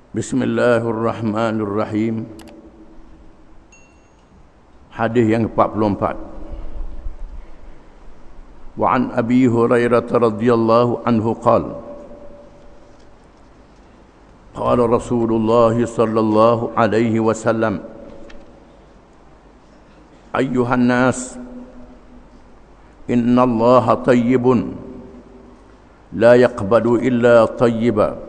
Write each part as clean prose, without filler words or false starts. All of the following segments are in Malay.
Bismillahirrahmanirrahim. Hadis yang ke-44. Wa an Abi Hurairah radhiyallahu anhu qala qala Rasulullah sallallahu alaihi wasallam ayyuhan nas inna Allaha tayyibun la yaqbalu illa tayyiban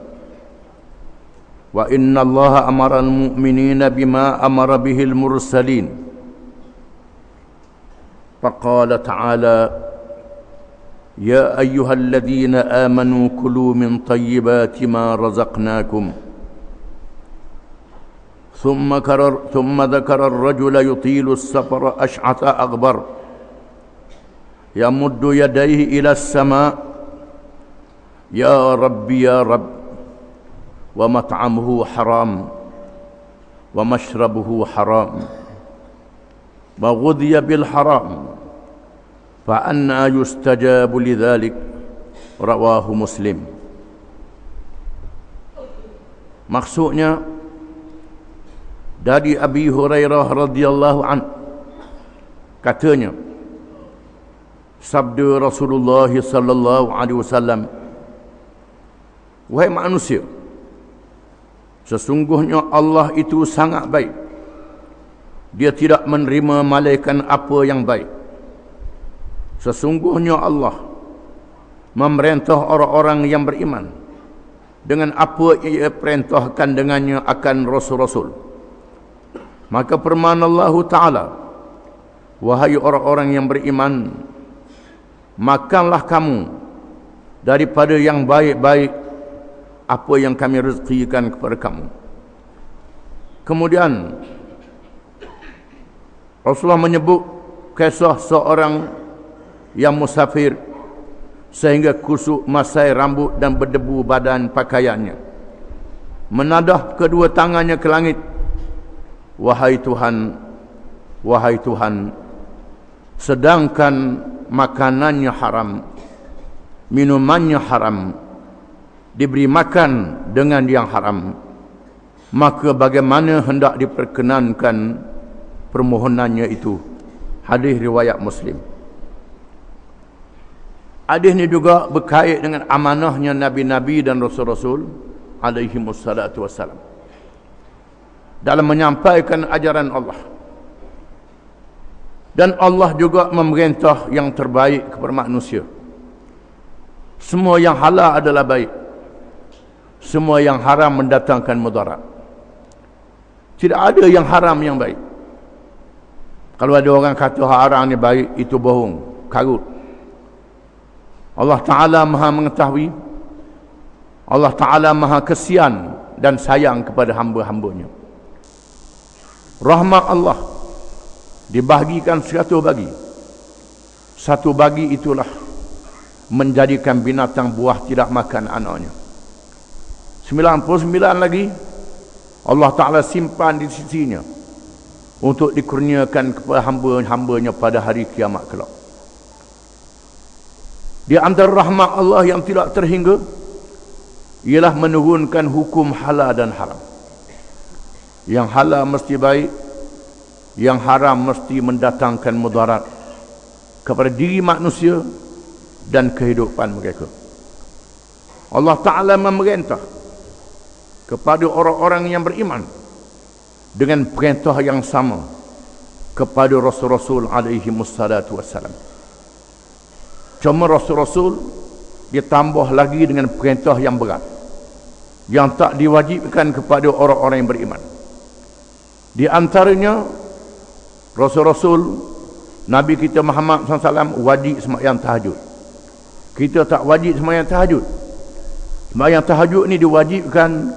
wa inna Allaha amara al-mu'minina bima amara bihi al-mursalin. Faqala ta'ala ya ayyuhalladhina amanu kulu min tayyibati ma razaqnakum. Thumma dhakara ar-rajula yutilu as-safara ash'atha aghbar yamuddu yadayhi ila as-sama' ya rabbi ya rabb wa mat'amuhu haram wa mashrabuhu haram wa ghudhiya bil haram fa anna yustajabu lidzalik. Rawahu Muslim. Maksudnya dari Abi Hurairah radhiyallahu an, katanya sabda Rasulullah sallallahu alaihi wasallam, wahai manusia, sesungguhnya Allah itu sangat baik. Dia tidak menerima malaikat apa yang baik. Sesungguhnya Allah memerintah orang-orang yang beriman dengan apa ia perintahkan dengannya akan rasul-rasul. Maka firman Allah Ta'ala, wahai orang-orang yang beriman, makanlah kamu daripada yang baik-baik apa yang kami rezekikan kepada kamu. Kemudian Rasulullah menyebut kisah seorang yang musafir sehingga kusuk masai rambut dan berdebu badan pakaiannya. Menadah kedua tangannya ke langit, wahai Tuhan, wahai Tuhan, sedangkan makanannya haram, minumannya haram, diberi makan dengan yang haram, maka bagaimana hendak diperkenankan permohonannya itu? Hadis riwayat Muslim. Hadis ini juga berkait dengan amanahnya Nabi-Nabi dan Rasul-Rasul alaihi wassalatu wassalam dalam menyampaikan ajaran Allah. Dan Allah juga memerintah yang terbaik kepada manusia. Semua yang halal adalah baik, semua yang haram mendatangkan mudarat. Tidak ada yang haram yang baik. Kalau ada orang kata haram ni baik, itu bohong, karut. Allah Ta'ala maha mengetahui, Allah Ta'ala maha kesian dan sayang kepada hamba-hambanya. Rahmat Allah dibahagikan 100 bagi. 1 bagi itulah menjadikan binatang buah tidak makan anaknya. 99 lagi Allah Ta'ala simpan di sisinya untuk dikurniakan kepada hamba-hambanya pada hari kiamat kelak. Di antara rahmat Allah yang tidak terhingga ialah menurunkan hukum halal dan haram. Yang halal mesti baik, yang haram mesti mendatangkan mudarat kepada diri manusia dan kehidupan mereka. Allah Ta'ala memerintah kepada orang-orang yang beriman dengan perintah yang sama kepada Rasul-Rasul alaihi wassalatu wassalam. Cuma Rasul-Rasul ditambah lagi dengan perintah yang berat yang tak diwajibkan kepada orang-orang yang beriman. Di antaranya Rasul-Rasul, Nabi kita Muhammad SAW wajib sembahyang tahajud. Kita tak wajib sembahyang tahajud. Sembahyang tahajud ni diwajibkan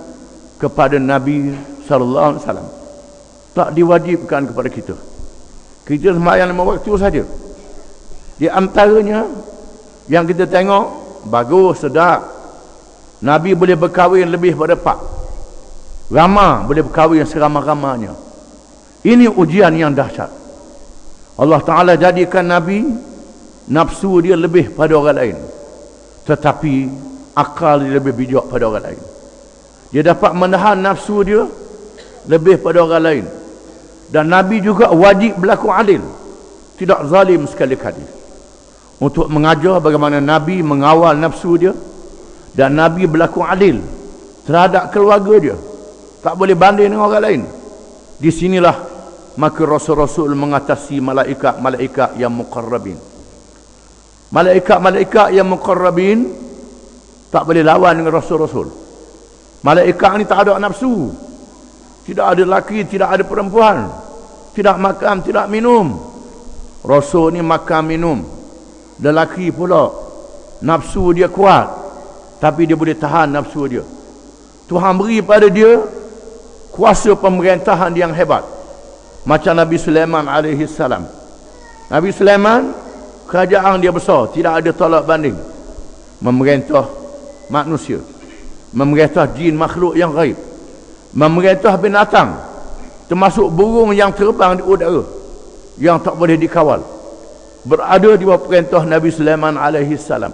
kepada Nabi SAW, tak diwajibkan kepada kita. Kita sembahyang 5 waktu saja. Di antaranya yang kita tengok bagus, sedap, Nabi boleh berkahwin lebih pada 4. Ramah boleh berkahwin seramah-ramahnya. Ini ujian yang dahsyat. Allah Ta'ala jadikan Nabi, nafsu dia lebih pada orang lain, tetapi akal dia lebih bijak pada orang lain. Dia dapat menahan nafsu dia lebih pada orang lain. Dan Nabi juga wajib berlaku adil, tidak zalim sekali-kali, untuk mengajar bagaimana Nabi mengawal nafsu dia. Dan Nabi berlaku adil terhadap keluarga dia, tak boleh banding dengan orang lain. Di sinilah maka Rasul-Rasul mengatasi malaikat-malaikat yang muqarrabin. Malaikat-malaikat yang muqarrabin tak boleh lawan dengan Rasul-Rasul. Malaikat ni tak ada nafsu, tidak ada lelaki, tidak ada perempuan, tidak makan, tidak minum. Rasul ni makan minum. Lelaki pula nafsu dia kuat, tapi dia boleh tahan nafsu dia. Tuhan beri pada dia kuasa pemerintahan yang hebat, macam Nabi Sulaiman alaihi salam. Nabi Sulaiman kerajaan dia besar, tidak ada tolak banding. Memerintah manusia, memerintah jin makhluk yang gaib, memerintah binatang, termasuk burung yang terbang di udara yang tak boleh dikawal, berada di bawah perintah Nabi Sulaiman alaihi salam.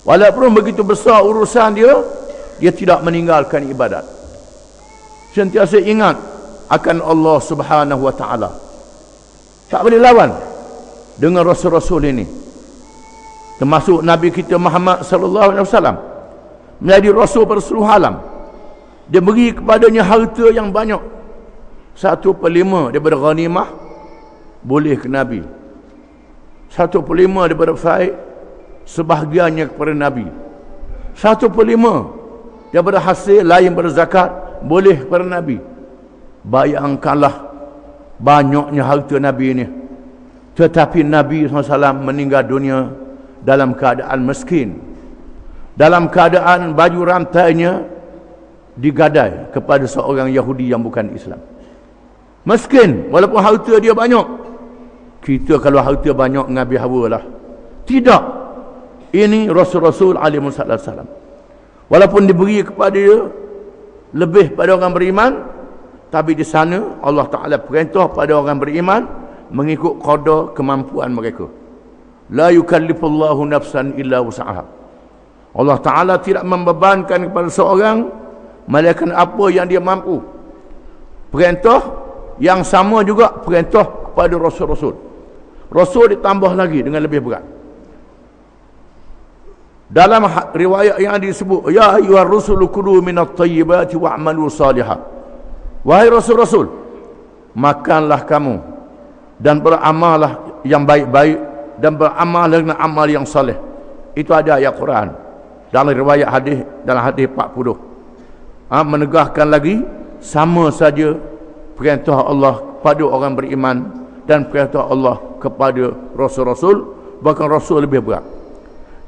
Walaupun begitu besar urusan dia, dia tidak meninggalkan ibadat. Sentiasa ingat akan Allah Subhanahu wa taala. Tak boleh lawan dengan rasul-rasul ini. Termasuk Nabi kita Muhammad sallallahu alaihi wasallam menjadi rasul pada seluruh alam. Dia beri kepadanya harta yang banyak. 1/5 daripada ghanimah boleh ke Nabi. 1/5 daripada faid sebahagiannya kepada Nabi. 1/5 daripada hasil lain pada zakat boleh kepada Nabi. Bayangkanlah banyaknya harta Nabi ini. Tetapi Nabi SAW meninggal dunia dalam keadaan miskin, dalam keadaan baju rantainya digadai kepada seorang Yahudi yang bukan Islam. Miskin walaupun harta dia banyak. Kita kalau harta banyak ngabi hawa lah. Tidak. Ini Rasul-Rasul alaihi wasallam. Walaupun diberi kepada dia lebih pada orang beriman, tapi di sana Allah Ta'ala perintah pada orang beriman mengikut qadar kemampuan mereka. La yukallifullahu nafsan illa wus'aha. Allah Ta'ala tidak membebankan kepada seorang melainkan apa yang dia mampu. Perintah yang sama juga perintah kepada Rasul-Rasul. Rasul ditambah lagi dengan lebih berat. Dalam riwayat yang disebut, ya ayyuhar rusulu kulu minat tayyibati wa'malu salihah. Wahai Rasul-Rasul, makanlah kamu dan beramallah yang baik-baik dan beramal dengan amal yang saleh. Itu ada ayat Quran. Dalam riwayat hadis, dalam hadis 40. Menegahkan lagi sama saja perintah Allah kepada orang beriman dan perintah Allah kepada Rasul-Rasul, bahkan Rasul lebih berat.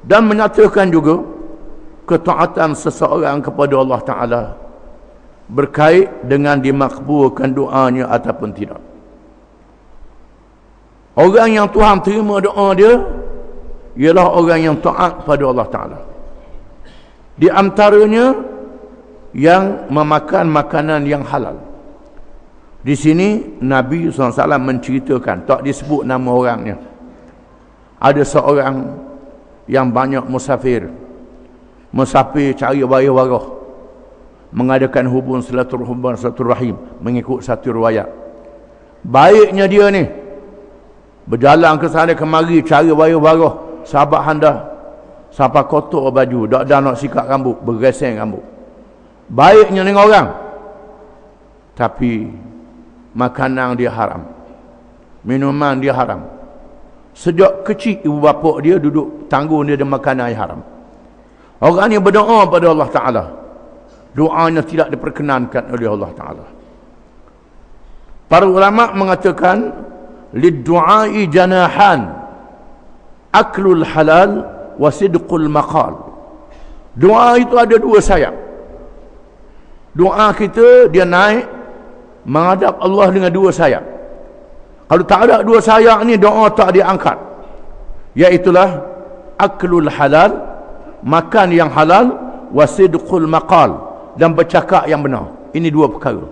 Dan menyatakan juga ketaatan seseorang kepada Allah Ta'ala berkait dengan dimakbulkan doanya ataupun tidak. Orang yang Tuhan terima doa dia ialah orang yang taat pada Allah Ta'ala. Di antaranya yang memakan makanan yang halal. Di sini Nabi SAW menceritakan, tak disebut nama orangnya. Ada seorang yang banyak musafir cari warah-warah, mengadakan hubungan silaturahim mengikut satu riwayat. Baiknya dia ni berjalan ke sana kemari cari warah-warah, sahabat anda sampai kotor baju, dak nak sikat rambut, bergeseng rambut. Baiknya dengan orang, tapi makanan dia haram, minuman dia haram. Sejak kecil ibu bapa dia duduk tanggung dia dengan makanan yang haram. Orang ni berdoa pada Allah Ta'ala, doanya tidak diperkenankan oleh Allah Ta'ala. Para ulama mengatakan lid-du'ai janahan, aklul halal wa sidqul maqal. Doa itu ada dua sayap. Doa kita dia naik menghadap Allah dengan dua sayap. Kalau tak ada dua sayap ni, doa tak diangkat. Iaitulah aklul halal, makan yang halal, wasidqul maqal, dan bercakap yang benar. Ini dua perkara.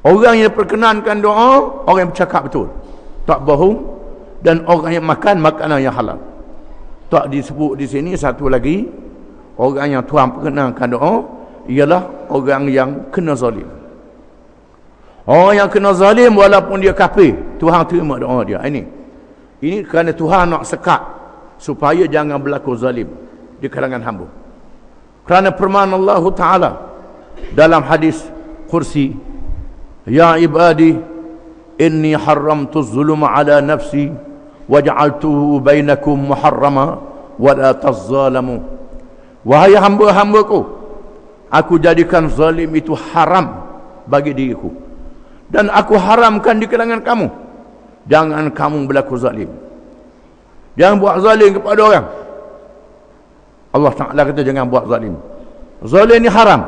Orang yang perkenankan doa, orang yang bercakap betul, tak bohong, dan orang yang makan makanan yang halal. Tak disebut di sini satu lagi, orang yang Tuhan perkenankan doa, ialah orang yang kena zalim. Orang yang kena zalim walaupun dia kafir, Tuhan terima doa dia. Ini kerana Tuhan nak sekat supaya jangan berlaku zalim di kalangan hamba. Kerana firman Allah Ta'ala dalam hadis kursi, ya ibadi inni haramtu zulma ala nafsi waj'altuhu bainakum muharrama wa la tazzalamu. Wahai hamba-hambaku, aku jadikan zalim itu haram bagi diriku, dan aku haramkan di kalangan kamu, jangan kamu berlaku zalim. Jangan buat zalim kepada orang. Allah Ta'ala kata jangan buat zalim. Zalim ni haram.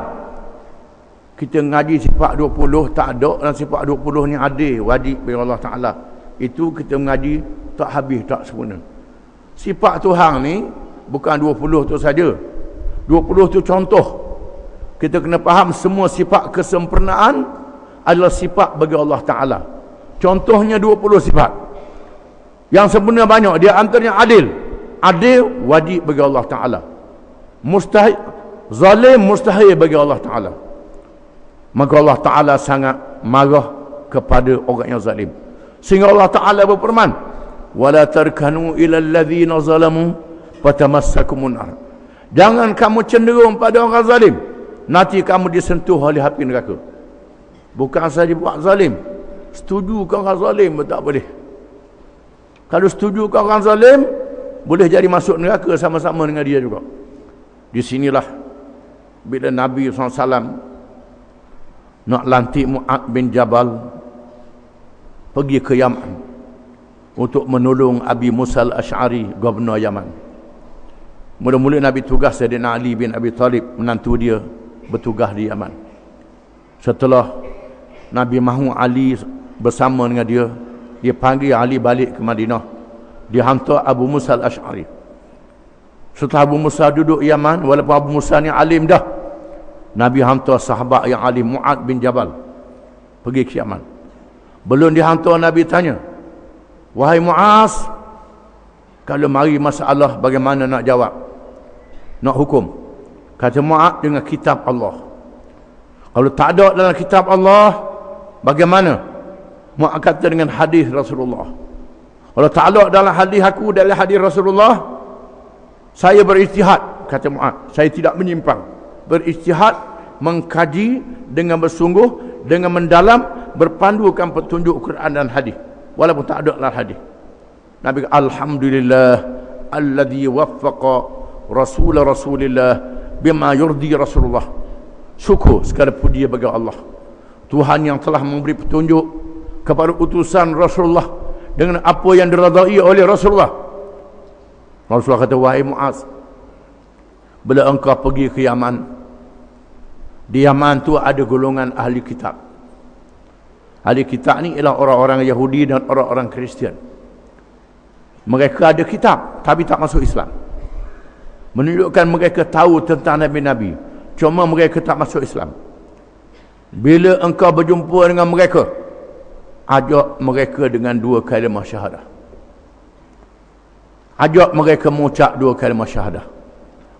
Kita ngaji sifat 20 tak ada, dan sifat 20 ni adil, wajib bagi Allah Ta'ala. Itu kita mengaji tak habis, tak sempurna. Sifat Tuhan ni bukan 20 tu saja. 20 tu contoh. Kita kena faham semua sifat kesempurnaan adalah sifat bagi Allah Ta'ala. Contohnya 20 sifat. Yang sempurna banyak. Dia antaranya adil. Adil wajib bagi Allah Ta'ala. Mustahil, zalim mustahil bagi Allah Ta'ala. Maka Allah Ta'ala sangat marah kepada orang yang zalim. Sehingga Allah Ta'ala berfirman, wala tarkanu ila alladhina zalamu fatamassakumun nar. Jangan kamu cenderung pada orang zalim, nanti kamu disentuh oleh api neraka. Bukan saja buat zalim, setuju ke orang zalim pun tak boleh. Kalau setuju ke orang zalim, boleh jadi masuk neraka sama-sama dengan dia juga. Di sinilah bila Nabi SAW nak lantik Mu'ad bin Jabal pergi ke Yaman untuk menolong Abi Musa al-Ash'ari, gubernur Yaman. Mula-mula Nabi tugas Sayyidina Ali bin Abi Talib, menantu dia, bertugas di Yaman. Setelah Nabi mahu Ali bersama dengan dia, dia panggil Ali balik ke Madinah. Dia hantar Abu Musa al-Ash'ari. Setelah Abu Musa duduk Yaman, walaupun Abu Musa ni alim dah, Nabi hantar sahabat yang alim, Mu'ad bin Jabal, pergi ke Yaman. Belum dihantar, Nabi tanya, wahai Mu'az, kalau mari masalah bagaimana nak jawab, nak hukum? Kata Mu'ad, dengan kitab Allah. Kalau tak ada dalam kitab Allah, bagaimana? Mu'ad kata dengan hadis Rasulullah. Kalau tak ada dalam hadis aku, dalam hadis Rasulullah, saya berijtihad, kata Mu'ad, saya tidak menyimpang. Berijtihad, mengkaji dengan bersungguh, dengan mendalam, berpandukan petunjuk Quran dan hadis, walaupun tak ada dalam hadis. Nabi kata, alhamdulillah alladhi waffaqa Rasulullah bima yurdi Rasulullah. Syukur segala puji bagi Allah, Tuhan yang telah memberi petunjuk kepada utusan Rasulullah dengan apa yang diridai oleh Rasulullah. Rasulullah kata, wahai Mu'az, bila engkau pergi ke Yaman, di Yaman tu ada golongan ahli kitab. Ahli kitab ni ialah orang-orang Yahudi dan orang-orang Kristian. Mereka ada kitab tapi tak masuk Islam, menunjukkan mereka tahu tentang Nabi-Nabi, cuma mereka tak masuk Islam. Bila engkau berjumpa dengan mereka, ajak mereka dengan 2 kalimah syahadah. Ajak mereka mengucap 2 kalimah syahadah.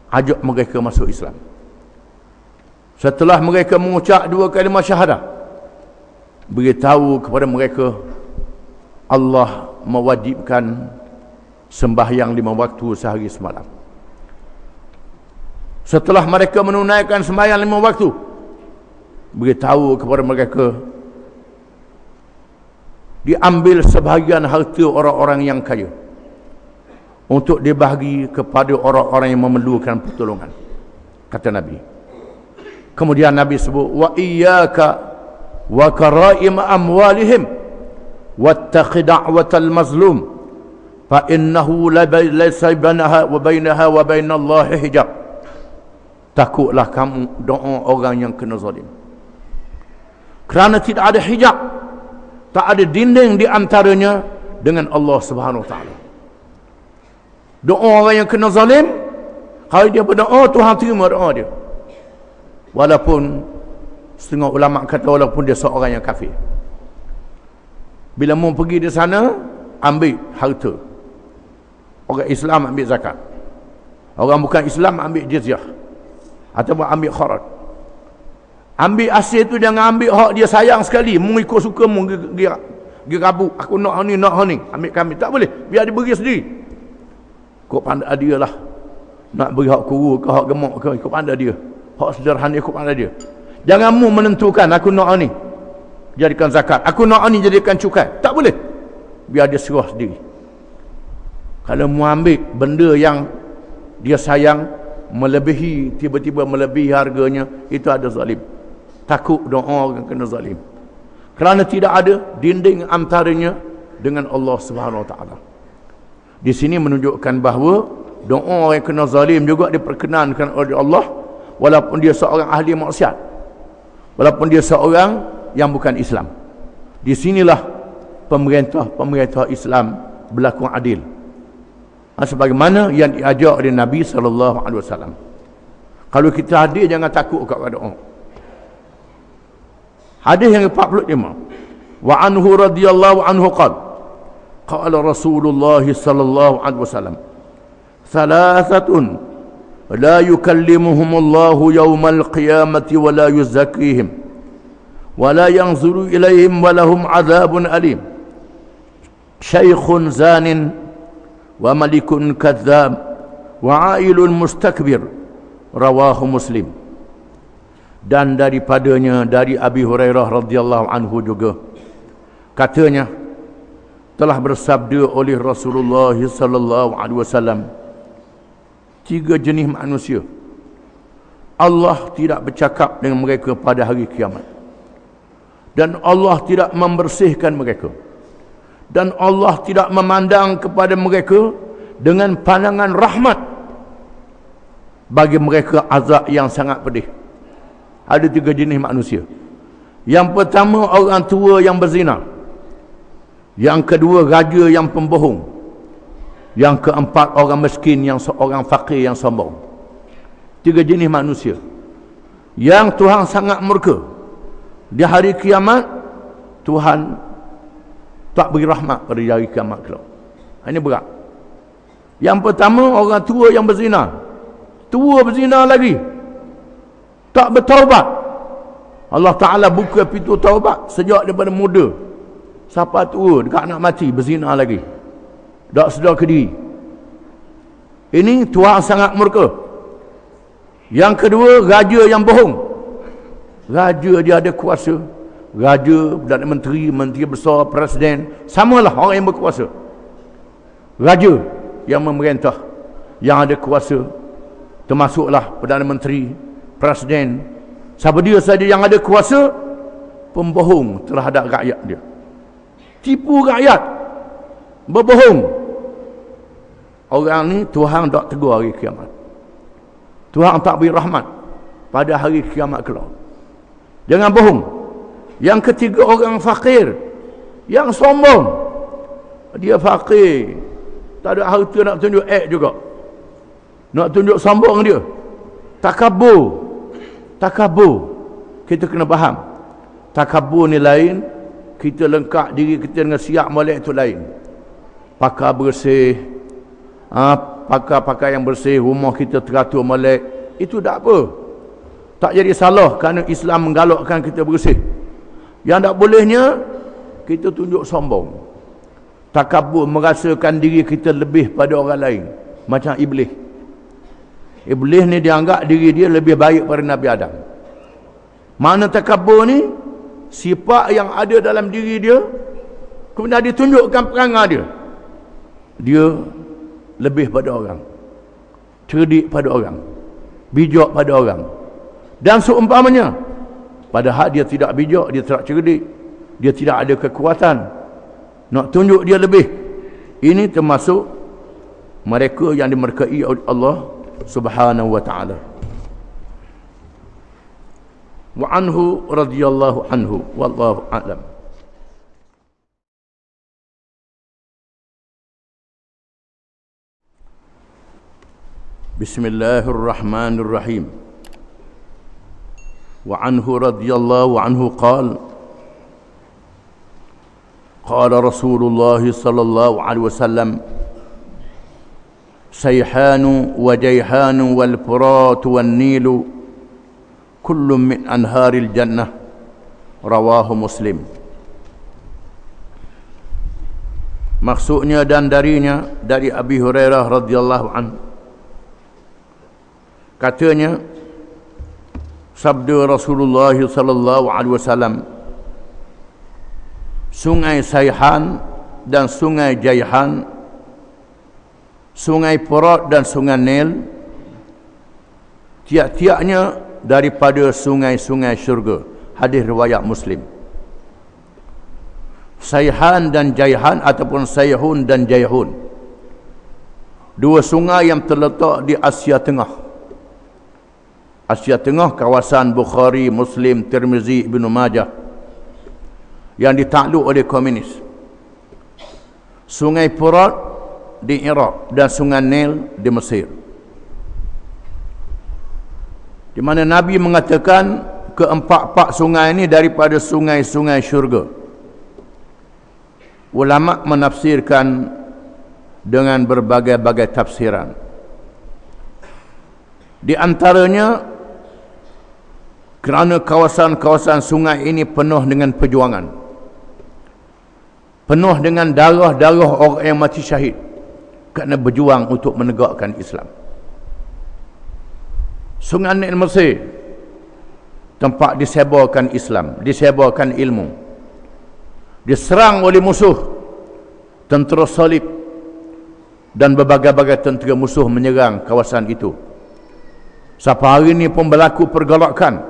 Ajak mereka masuk Islam. Setelah mereka mengucap 2 kalimah syahadah, beritahu kepada mereka Allah mewajibkan sembahyang 5 waktu sehari semalam. Setelah mereka menunaikan sembahyang 5 waktu, beritahu kepada mereka diambil sebahagian harta orang-orang yang kaya untuk dibahagi kepada orang-orang yang memerlukan pertolongan, kata Nabi. Kemudian Nabi sebut, wa iyyaka wa karaim amwalihim wattaqi da'watal mazlum fa innahu laysa bainaha wa bainallahi hijab. Takutlah kamu doa orang yang kena zalim, kerana tidak ada hijab, tak ada dinding di antaranya dengan Allah Subhanahu wa taala. Doa orang yang kena zalim, kalau dia berdoa, Tuhan terima doa dia. Walaupun setengah ulama kata walaupun dia seorang yang kafir. Bila mau pergi di sana, ambil harta. Orang Islam ambil zakat, orang bukan Islam ambil jizyah ataupun ambil kharaj. Ambil hasil tu jangan ambil hak dia sayang sekali, mu ikut suka mu dia rabuk, aku nak ni ambil kami, tak boleh, biar dia beri sendiri. Kau pandai dia lah, nak beri hak kuru ke hak gemuk ke, ikut pandai dia, hak sederhana ikut pandai dia. Jangan mu menentukan aku nak ni jadikan zakat, aku nak ni jadikan cukai, tak boleh, biar dia serah sendiri. Kalau mu ambil benda yang dia sayang melebihi, tiba-tiba melebihi harganya, itu ada zalim. Takut doa orang kena zalim, kerana tidak ada dinding antaranya dengan Allah Subhanahu Wa Taala. Di sini menunjukkan bahawa doa yang kena zalim juga diperkenankan oleh Allah, walaupun dia seorang ahli maksiat, walaupun dia seorang yang bukan Islam. Di sinilah pemerintah Islam berlaku adil, sebagaimana yang diajar oleh Nabi SAW. Kalau kita adil, jangan takut kepada doa. Hadis yang 45. Wa anhu radhiyallahu anhu qala Rasulullah sallallahu alaihi wasallam, thalathatun la yukallimuhumullahu yawmal qiyamati wa la yuzakkihim wa la yanzuru ilaihim wa lahum adzabun alim. Syaikhun zanin wa malikun kadzdzab wa ailun mustakbir. Rawahu Muslim. Dan daripadanya, dari Abi Hurairah radhiyallahu anhu juga, katanya telah bersabda oleh Rasulullah sallallahu alaihi wasallam, 3 jenis manusia Allah tidak bercakap dengan mereka pada hari kiamat, dan Allah tidak membersihkan mereka, dan Allah tidak memandang kepada mereka dengan pandangan rahmat. Bagi mereka azab yang sangat pedih. Ada 3 jenis manusia. Yang pertama, orang tua yang berzina. Yang kedua, raja yang pembohong. Yang keempat, orang miskin, yang seorang fakir yang sombong. 3 jenis manusia yang Tuhan sangat murka. Di hari kiamat, Tuhan tak beri rahmat pada hari kiamat kelak. Ini berat. Yang pertama, orang tua yang berzina. Tua berzina lagi, tak bertaubat. Allah Ta'ala buka pintu taubat sejak daripada muda sampai tua, dekat nak mati, berzina lagi, tak sedar ke diri. Ini Tuhan sangat murka. Yang kedua, raja yang bohong. Raja dia ada kuasa, raja, Perdana Menteri, Menteri Besar, Presiden, samalah orang yang berkuasa. Raja yang memerintah, yang ada kuasa, termasuklah Perdana Menteri, Presiden. Siapa dia saja yang ada kuasa, pembohong terhadap rakyat dia. Tipu rakyat, berbohong. Orang ni Tuhan tak tegur hari kiamat. Tuhan tak beri rahmat pada hari kiamat kelak. Jangan bohong. Yang ketiga, orang fakir yang sombong. Dia fakir, tak ada harta, nak tunjuk juga, nak tunjuk sombong dia. Takabur. Kita kena faham. Takabur ni lain, kita lengkap diri kita dengan siap molek itu lain. Pakai bersih, pakai yang bersih, rumah kita teratur molek, itu tak apa, tak jadi salah, kerana Islam menggalakkan kita bersih. Yang tak bolehnya, kita tunjuk sombong. Takabur, merasakan diri kita lebih pada orang lain, macam iblis. Iblis ni dianggap diri dia lebih baik pada Nabi Adam. Mana takabur ni, sifat yang ada dalam diri dia, kemudian ditunjukkan perangai dia. Dia lebih pada orang, cerdik pada orang, bijak pada orang. Dan seumpamanya, padahal dia tidak bijak, dia tidak cerdik, dia tidak ada kekuatan, nak tunjuk dia lebih. Ini termasuk mereka yang dimurkai oleh Allah Subhanahu wa ta'ala. Wa anhu radhiyallahu anhu wallahu a'lam. Bismillahirrahmanirrahim. Wa anhu radhiyallahu anhu qala Rasulullah sallallahu alaihi wasallam, Sayhanu wa Jayhanu wal Furat wal Nilu kullu min anharil jannah, rawahu Muslim. Maksudnya dan darinya, dari Abi Hurairah radhiyallahu anhu, katanya sabda Rasulullah sallallahu alaihi wasallam, Sungai Sayhan dan Sungai Jayhan, Sungai Furat dan Sungai Nil, tiap-tiapnya daripada sungai-sungai syurga. Hadis riwayat Muslim. Sayhan dan Jayhan ataupun Sayhun dan Jayhun, dua sungai yang terletak di Asia Tengah. Asia Tengah, kawasan Bukhari, Muslim, Tirmizi, Ibnu Majah, yang ditakluk oleh komunis. Sungai Furat di Iraq dan Sungai Nil di Mesir. Di mana Nabi mengatakan keempat-empat sungai ini daripada sungai-sungai syurga. Ulama menafsirkan dengan berbagai-bagai tafsiran. Di antaranya kerana kawasan-kawasan sungai ini penuh dengan perjuangan, penuh dengan darah-darah orang yang mati syahid kerana berjuang untuk menegakkan Islam. Sungai Nil Mesir, tempat disebarkan Islam, disebarkan ilmu, diserang oleh musuh, tentera salib dan berbagai-bagai tentera musuh menyerang kawasan itu. Sampai hari ini pun berlaku pergolakan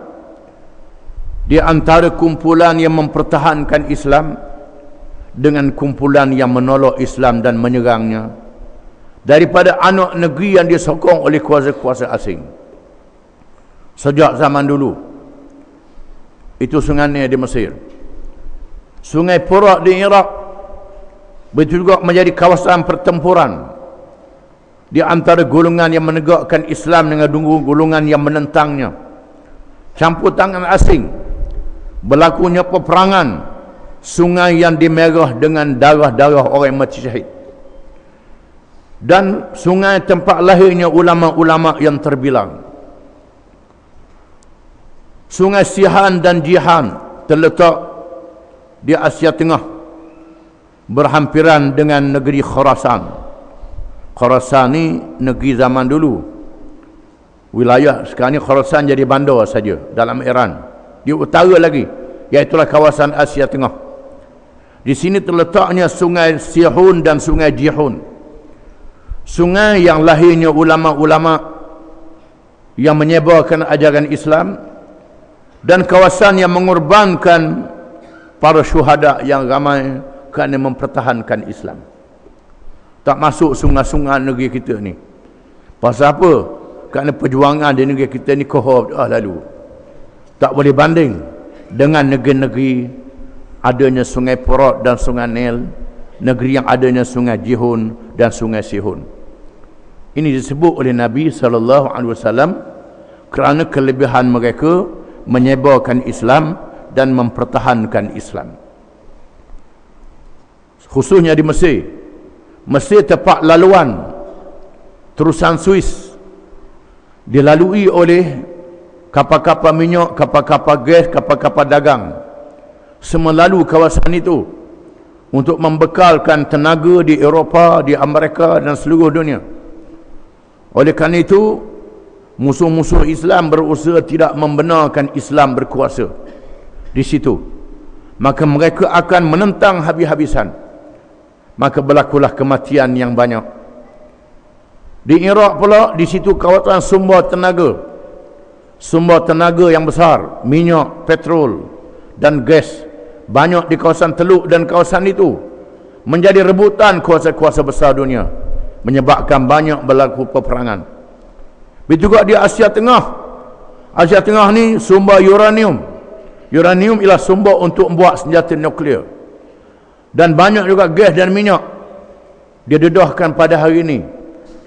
di antara kumpulan yang mempertahankan Islam dengan kumpulan yang menolak Islam dan menyerangnya, daripada anak negeri yang disokong oleh kuasa-kuasa asing. Sejak zaman dulu, itu Sungai Nil di Mesir. Sungai Furat di Iraq betul juga menjadi kawasan pertempuran di antara golongan yang menegakkan Islam dengan golongan yang menentangnya. Campur tangan asing, berlakunya peperangan, sungai yang dimerah dengan darah-darah orang yang mati syahid, dan sungai tempat lahirnya ulama-ulama yang terbilang. Sungai Sihan dan Jihan terletak di Asia Tengah, berhampiran dengan negeri Khurasan. Khurasan ni negeri zaman dulu. Wilayah sekarang ni Khurasan jadi bandar saja dalam Iran. Di utara lagi, iaitulah kawasan Asia Tengah. Di sini terletaknya Sungai Sihun dan Sungai Jihun. Sungai yang lahirnya ulama-ulama yang menyebarkan ajaran Islam, dan kawasan yang mengorbankan para syuhada yang ramai kerana mempertahankan Islam. Tak masuk sungai-sungai negeri kita ni. Pasal apa? Kerana perjuangan di negeri kita ni kohor dah lalu. Tak boleh banding dengan negeri-negeri adanya Sungai Furat dan Sungai Nil, negeri yang adanya Sungai Jihun dan Sungai Sihun. Ini disebut oleh Nabi SAW kerana kelebihan mereka menyebarkan Islam dan mempertahankan Islam. Khususnya di Mesir. Mesir tempat laluan terusan Suis, dilalui oleh kapal-kapal minyak, kapal-kapal gas, kapal-kapal dagang. Semua lalu kawasan itu untuk membekalkan tenaga di Eropah, di Amerika dan seluruh dunia. Oleh kerana itu, musuh-musuh Islam berusaha tidak membenarkan Islam berkuasa di situ. Maka mereka akan menentang habis-habisan. Maka berlakulah kematian yang banyak. Di Iraq pula, di situ kawasan sumber tenaga. Sumber tenaga yang besar, minyak, petrol dan gas, banyak di kawasan Teluk dan kawasan itu. Menjadi rebutan kuasa-kuasa besar dunia, menyebabkan banyak berlaku peperangan. Begitu juga di Asia Tengah. Asia Tengah ni sumber uranium. Uranium ialah sumber untuk membuat senjata nuklear. Dan banyak juga gas dan minyak didedahkan pada hari ini.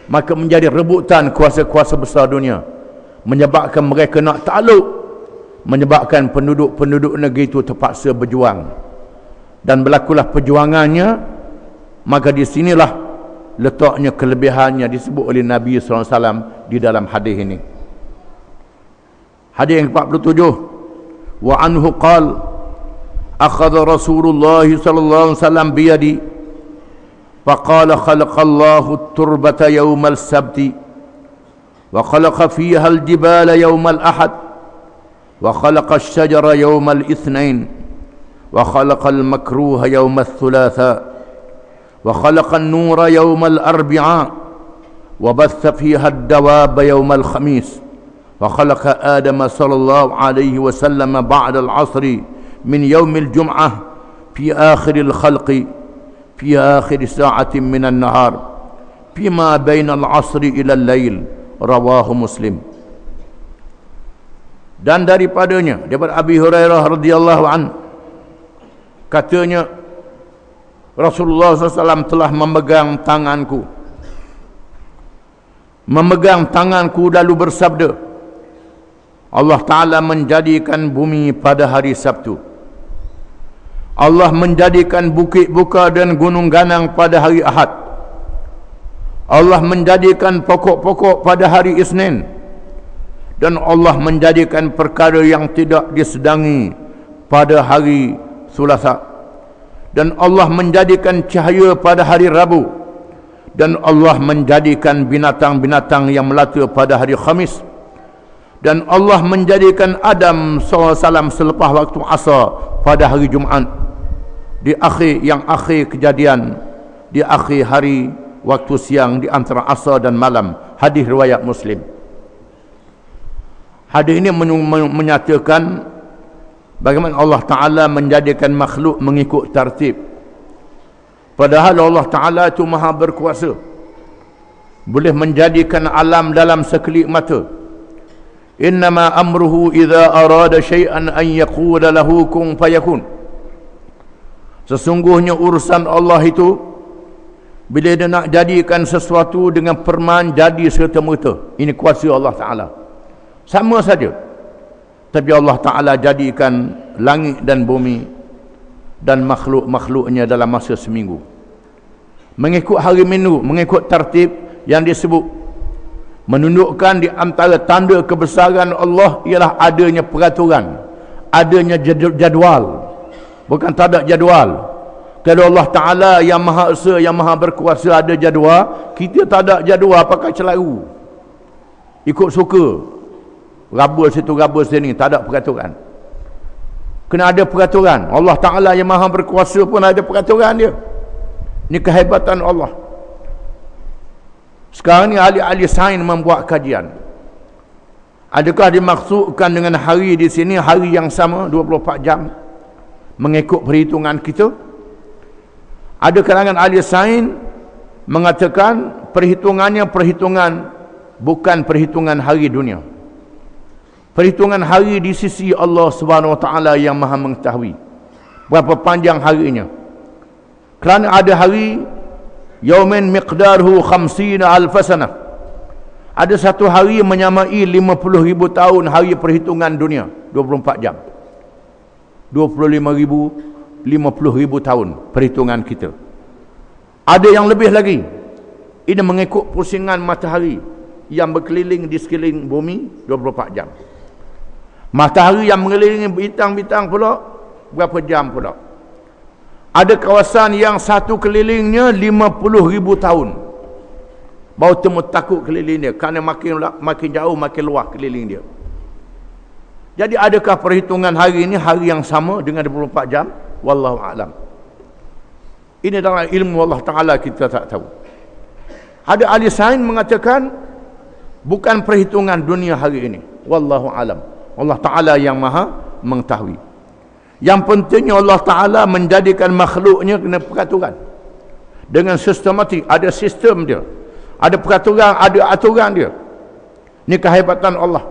Maka menjadi rebutan kuasa-kuasa besar dunia, menyebabkan mereka nak takluk, menyebabkan penduduk-penduduk negeri itu terpaksa berjuang. Dan berlakulah perjuangannya. Maka di sinilah letaknya kelebihannya disebut oleh Nabi SAW di dalam hadis ini. Hadis yang 47, wa anhu qala akhadha Rasulullah sallallahu alaihi wasallam bi yadi faqala khalaqallahu at-turbata yawmal sabti wa khalaqa fiha al-jibala yawmal ahad wa khalaqa ash-shajara yawmal ithnain wa khalaqa al-makruha yawmal thulatha wa khalaqa an-nura yawmal arbi'a wa batha fiha ad-dawaba yawmal khamis wa khalaqa Adama sallallahu alaihi wasallam ba'da al-'asri min yaumil jum'ah fi akhiril khalqi fi akhir sa'atin minan nahar fima bainal 'asri ila al-lail, rawahu Muslim. Dan daripadanya, daripada Abi Hurairah radhiyallahu an, katanya Rasulullah SAW telah memegang tanganku lalu bersabda, Allah Ta'ala menjadikan bumi pada hari Sabtu, Allah menjadikan bukit buka dan gunung ganang pada hari Ahad, Allah menjadikan pokok-pokok pada hari Isnin, dan Allah menjadikan perkara yang tidak disedangi pada hari Selasa, dan Allah menjadikan cahaya pada hari Rabu, dan Allah menjadikan binatang-binatang yang melata pada hari Khamis, dan Allah menjadikan Adam SAW selepas waktu asar pada hari Jumaat, di akhir kejadian, di akhir hari waktu siang, di antara asar dan malam. Hadis riwayat Muslim. Hadis ini menyatakan bagaimana Allah Ta'ala menjadikan makhluk mengikut tertib, padahal Allah Ta'ala itu maha berkuasa, boleh menjadikan alam dalam sekelip mata. Innama amruhu idza arada syai'an an yaqula lahu kun fayakun. Sesungguhnya urusan Allah itu, bila dia nak jadikan sesuatu dengan perman, jadi serta-merta. Ini kuasa Allah Ta'ala. Sama saja. Tapi Allah Ta'ala jadikan langit dan bumi dan makhluk-makhluknya dalam masa seminggu, mengikut hari minggu, mengikut tertib yang disebut. Menunjukkan di antara tanda kebesaran Allah ialah adanya peraturan, adanya jadual. Bukan tak ada jadual. Kalau Allah Ta'ala yang maha esa, yang maha berkuasa ada jadual, kita tak ada jadual, pakai celaru, ikut suka, rabul situ rabul sini, tak ada peraturan. Kena ada peraturan. Allah Ta'ala yang maha berkuasa pun ada peraturan dia. Ini kehebatan Allah. Sekarang ni ahli-ahli sains membuat kajian. Adakah dimaksudkan dengan hari di sini hari yang sama 24 jam mengikut perhitungan kita? Ada kalangan ahli sains mengatakan perhitungannya perhitungan, bukan perhitungan hari dunia. Perhitungan hari di sisi Allah Subhanahu Wa Taala yang maha mengetahui berapa panjang harinya. Kerana ada hari yaumin miqdaruhu 50,000 sanah. Ada satu hari menyamai 50,000 tahun hari perhitungan dunia, 24 jam. 25,000, 50,000 tahun perhitungan kita. Ada yang lebih lagi. Ini mengikut pusingan matahari yang berkeliling di sekeliling bumi 24 jam. Matahari yang mengelilingi bintang-bintang pula berapa jam pula. Ada kawasan yang satu kelilingnya 50,000 tahun. Bau temu takut keliling dia, kerana makin jauh makin luas keliling dia. Jadi adakah perhitungan hari ini hari yang sama dengan 24 jam? Wallahu a'lam. Ini dalam ilmu Allah Ta'ala kita tak tahu. Ada ahli sains mengatakan bukan perhitungan dunia hari ini. Wallahu a'lam. Allah Ta'ala yang maha mengetahui. Yang pentingnya Allah Ta'ala menjadikan makhluknya kena peraturan. Dengan sistematik, ada sistem dia. Ada peraturan, ada aturan dia. Ini kehebatan Allah.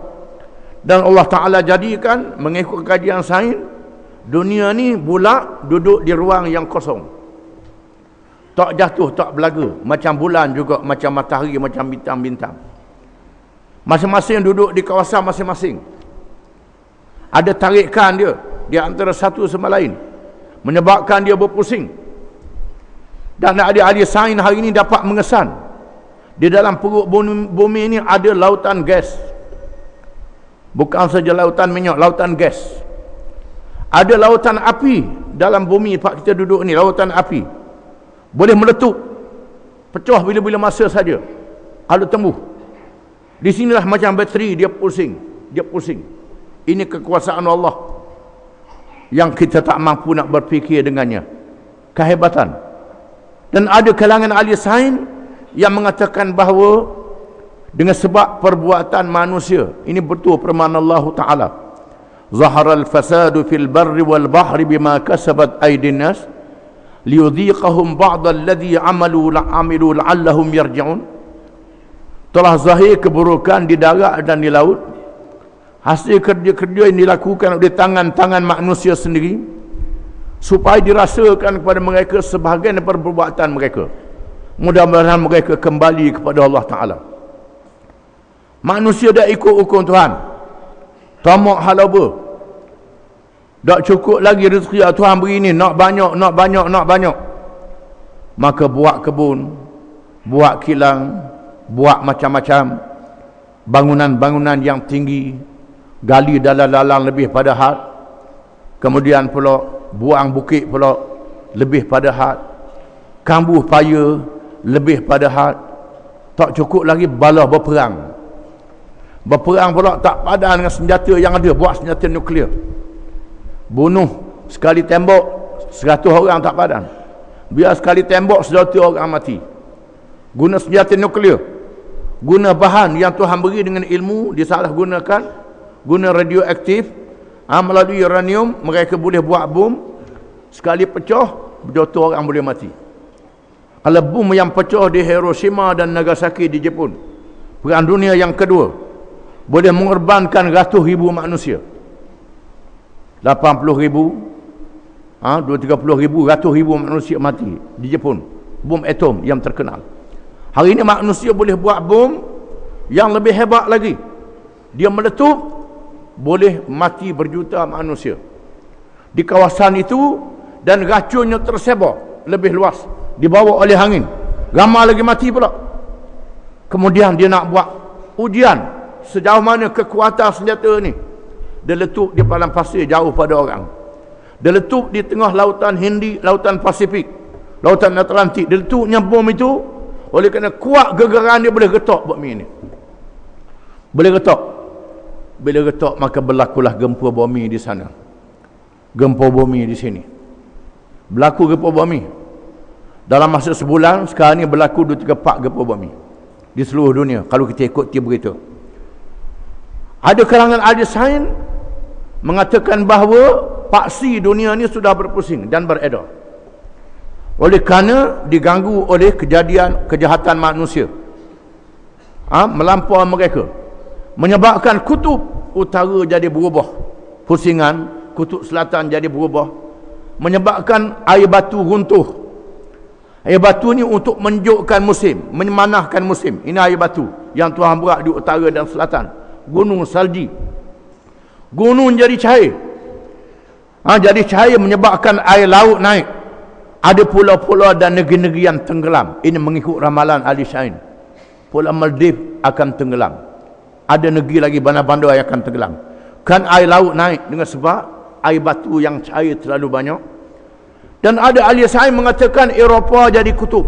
Dan Allah Ta'ala jadikan mengikut kajian sains, dunia ni bulat duduk di ruang yang kosong, tak jatuh, tak belaga, macam bulan juga, macam matahari, macam bintang-bintang. Masing-masing duduk di kawasan masing-masing. Ada tarikan dia di antara satu sama lain, menyebabkan dia berpusing. Dan ada ahli sains hari ini dapat mengesan di dalam perut bumi ini ada lautan gas. Bukan saja lautan minyak, lautan gas. Ada lautan api dalam bumi pak kita duduk ni, lautan api. Boleh meletup, pecah bila-bila masa saja. Kalau tembus. Di sinilah macam bateri, dia pusing. Ini kekuasaan Allah yang kita tak mampu nak berfikir dengannya. Kehebatan. Dan ada kalangan ahli sains yang mengatakan bahawa dengan sebab perbuatan manusia, ini betul firman Allah Ta'ala, zaharal fasadu fil barri wal bahri bima kasabat aydin nas liyudhiqahum ba'da alladhi amilu la'allahum yarji'un. Telah zahir keburukan di darat dan di laut, hasil kerja-kerja yang dilakukan oleh tangan-tangan manusia sendiri, supaya dirasakan kepada mereka sebahagian daripada perbuatan mereka. Mudah-mudahan mereka kembali kepada Allah Ta'ala. Manusia dah ikut hukum Tuhan, tamak halaba, tak cukup lagi rezeki Tuhan beri ni, nak banyak. Maka buat kebun, buat kilang, buat macam-macam bangunan-bangunan yang tinggi, gali dalam-dalam lebih pada had, kemudian pula buang bukit pula lebih pada had, kambuh paya lebih pada had. Tak cukup lagi bala berperang pula tak padan dengan senjata yang ada, buat senjata nuklear, bunuh sekali tembok 100 orang tak padan, biar sekali tembok 100 orang mati. Guna senjata nuklear, guna bahan yang Tuhan beri dengan ilmu, disalahgunakan, guna radioaktif, melalui uranium mereka boleh buat bom, sekali pecah 100 orang boleh mati. Kalau bom yang pecah di Hiroshima dan Nagasaki di Jepun, Perang Dunia yang kedua, boleh mengorbankan ratus ribu manusia, 80 ribu, 230 ribu, ratus ribu manusia mati di Jepun. Bom atom yang terkenal. Hari ini manusia boleh buat bom yang lebih hebat lagi. Dia meletup, boleh mati berjuta manusia di kawasan itu, dan racunnya tersebar lebih luas, dibawa oleh angin, ramai lagi mati pula. Kemudian dia nak buat ujian sejauh mana kekuatan senjata ni. Dia letup di padang pasir jauh pada orang, dia letup di tengah lautan Hindi, lautan Pasifik, lautan Atlantik. Dia letupnya bom itu, oleh kerana kuat gegaran dia, boleh getok bumi ni, boleh getok. Bila getok maka berlakulah gempa bumi di sana, gempa bumi di sini. Berlaku gempa bumi dalam masa sebulan. Sekarang ni berlaku 2-3-4 gempa bumi di seluruh dunia kalau kita ikuti berita. Ada kalangan ahli sains mengatakan bahawa paksi dunia ni sudah berpusing dan beredar oleh kerana diganggu oleh kejahatan manusia, melampau mereka, menyebabkan kutub utara jadi berubah pusingan, kutub selatan jadi berubah, menyebabkan air batu runtuh. Air batu ni untuk menunjukkan musim, memanahkan musim. Ini air batu yang Tuhan buat di utara dan selatan. Gunung salji, gunung jadi cair, jadi cair menyebabkan air laut naik. Ada pulau-pulau dan negeri-negeri yang tenggelam. Ini mengikut ramalan ahli sains. Pulau Maldives akan tenggelam, ada negeri lagi bandar-bandar yang akan tenggelam. Kan air laut naik dengan sebab air batu yang cair terlalu banyak. Dan ada ahli sains mengatakan Eropah jadi kutub,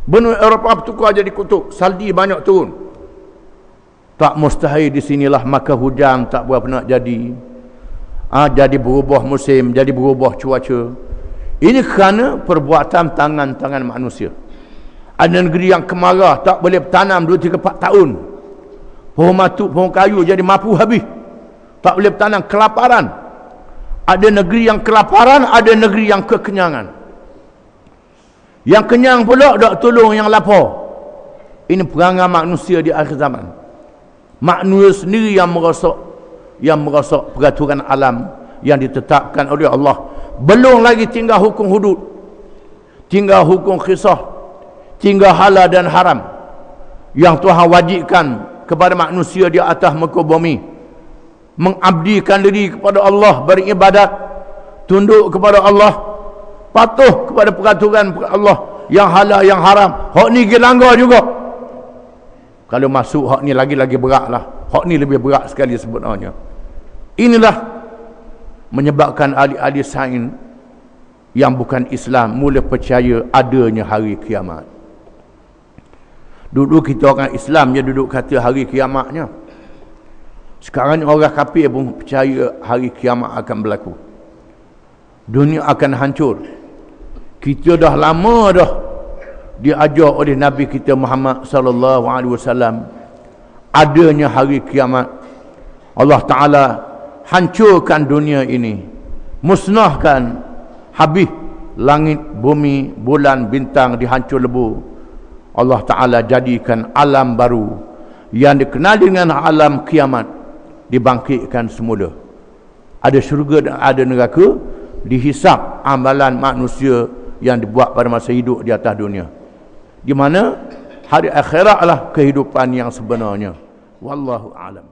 benua Eropah bertukar jadi kutub, salji banyak turun. Tak mustahil di sinilah maka hujan tak berapa nak jadi. Jadi berubah musim, jadi berubah cuaca. Ini kerana perbuatan tangan-tangan manusia. Ada negeri yang kemarah, tak boleh bertanam 2-3-4 tahun. Pohon matuk, pohon kayu jadi mapu habis, tak boleh bertanam. Kelaparan. Ada negeri yang kelaparan, ada negeri yang kekenyangan. Yang kenyang pula tak tolong yang lapar. Ini perangai manusia di akhir zaman. Manusia sendiri yang merosak peraturan alam yang ditetapkan oleh Allah. Belum lagi tinggal hukum hudud, tinggal hukum qisas, tinggal halal dan haram yang Tuhan wajibkan kepada manusia di atas muka bumi. Mengabdikan diri kepada Allah, beribadat, tunduk kepada Allah, patuh kepada peraturan Allah yang halal yang haram. Hak ni dilanggar juga. Kalau masuk hak ni lagi-lagi berat lah. Hak ni lebih berat sekali sebenarnya. Inilah menyebabkan ahli-ahli sains yang bukan Islam mula percaya adanya hari kiamat. Dulu kita orang Islam je duduk kata hari kiamatnya. Sekarang orang kafir pun percaya hari kiamat akan berlaku. Dunia akan hancur. Kita dah lama dah diajar oleh Nabi kita Muhammad sallallahu alaihi wasallam adanya hari kiamat. Allah Taala hancurkan dunia ini, musnahkan, habis langit, bumi, bulan, bintang dihancur lebu. Allah Taala jadikan alam baru yang dikenal dengan alam kiamat, dibangkitkan semula. Ada syurga dan ada neraka, dihisap amalan manusia yang dibuat pada masa hidup di atas dunia. Di mana hari akhirat lah kehidupan yang sebenarnya. Wallahu a'lam.